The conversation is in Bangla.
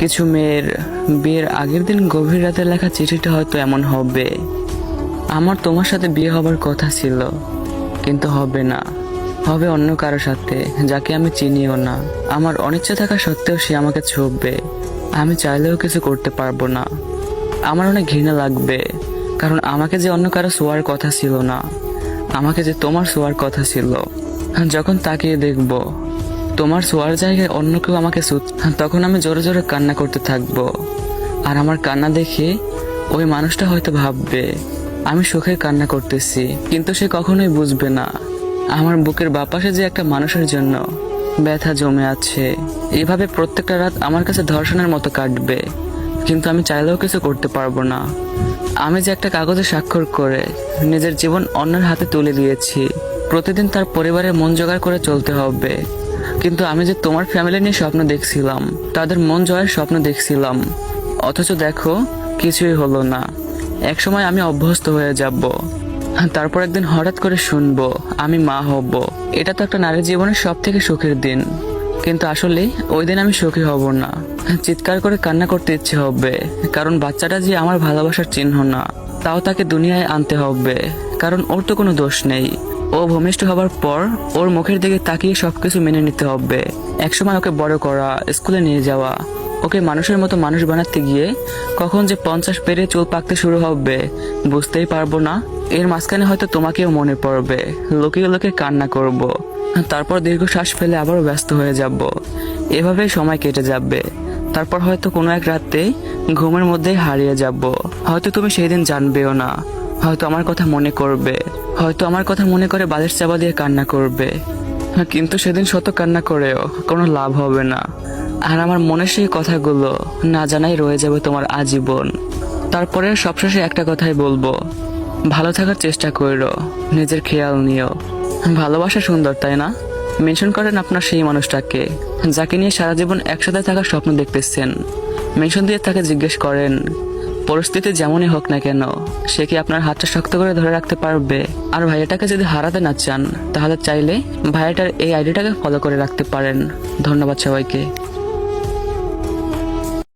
কিছু মেয়ের বিয়ের আগের দিন গভীর রাতে লেখা চিঠিটা হয়তো এমন হবে, আমার তোমার সাথে বিয়ে হবার কথা ছিল, কিন্তু হবে না, হবে অন্য কারো সাথে যাকে আমি চিনিও না। আমার অনিচ্ছা থাকা সত্ত্বেও সে আমাকে ছুঁবে, আমি চাইলেও কিছু করতে পারবো না। আমার অনেক ঘৃণা লাগবে, কারণ আমাকে যে অন্য কারো ছোঁয়ার কথা ছিল না, আমাকে যে তোমার ছোঁয়ার কথা ছিল। যখন তাকিয়ে দেখবো তোমার ছোঁয়ার জায়গায় অন্য কেউ আমাকে তখন আমি জোরে জোরে কান্না করতে থাকবো। আর আমার কান্না দেখে ওই মানুষটা হয়তো ভাববে আমি সুখে কান্না করতেছি, কিন্তু সে কখনোই বুঝবে না আমার বুকের বাপাশে যে একটা মানুষের জন্য ব্যথা জমে আছে। এভাবে প্রত্যেকটা রাত আমার কাছে ধর্ষণের মতো কাটবে, কিন্তু আমি চাইলেও কিছু করতে পারবো না। আমি যে একটা কাগজে স্বাক্ষর করে নিজের জীবন অন্যের হাতে তুলে দিয়েছি, প্রতিদিন তার পরিবারের মন জোগাড় করে চলতে হবে। কিন্তু আমি যে তোমার ফ্যামিলি নিয়ে স্বপ্ন দেখছিলাম, তাদের মন জয়ের স্বপ্ন দেখছিলাম, অথচ দেখো কিছুই হলো না। একসময় আমি অভ্যস্ত হয়ে যাব, তারপর একদিন হঠাৎ করে শুনবো আমি মা হব। এটা তো একটা নারীর জীবনের সব থেকে সুখের দিন, কিন্তু আসলে ওই দিন আমি সুখী হব না। চিৎকার করে কান্না করতে ইচ্ছে হবে, কারণ বাচ্চাটা যে আমার ভালোবাসার চিহ্ন না, তাও তাকে দুনিয়ায় আনতে হবে, কারণ ওর তো কোনো দোষ নেই। ও ভূমিষ্ঠ হবার পর ওর মুখের দিকে তাকিয়ে সবকিছু মেনে নিতে হবে। একসময় ওকে বড় করা, স্কুলে নিয়ে যাওয়া, ওকে মানুষের মতো মানুষ বানাতে গিয়ে কখন যে 50 পেরিয়ে চুল পাকতে শুরু হবে বুঝতেই পারবো না। এর মাঝখানে হয়তো তোমাকেও মনে পড়বে, লুকিয়ে লুকিয়ে কান্না করব, তারপর দীর্ঘশ্বাস ফেলে আবারও ব্যস্ত হয়ে যাব। এভাবেই সময় কেটে যাবে। তারপর হয়তো কোনো এক রাতে ঘুমের মধ্যেই হারিয়ে যাব। হয়তো তুমি সেই দিন জানবেও না, হয়তো আমার কথা মনে করবে, হয়তো আমার কথা মনে করে বালিশ চাপা দিয়ে কান্না করবে, কিন্তু সেদিন শত কান্না করেও কোনো লাভ হবে না। আর আমার মনে সেই কথাগুলো না জানাই রয়ে যাবে তোমার আজীবন। তারপরে সবশেষে একটা কথাই বলবো, ভালো থাকার চেষ্টা করো, নিজের খেয়াল নিও। ভালোবাসা সুন্দর, তাই না? মেনশন করেন আপনার সেই মানুষটাকে যাকে নিয়ে সারা জীবন একসাথে থাকার স্বপ্ন দেখতেছেন। মেনশন দিয়ে তাকে জিজ্ঞেস করেন পরিস্থিতি যেমনই হোক না কেন সে কি আপনার হাতটা শক্ত করে ধরে রাখতে পারবে। আর ভাইয়াটাকে যদি হারাতে না চান, তাহলে চাইলে ভাইয়াটার এই আইডিটাকে ফলো করে রাখতে পারেন। ধন্যবাদ সবাইকে।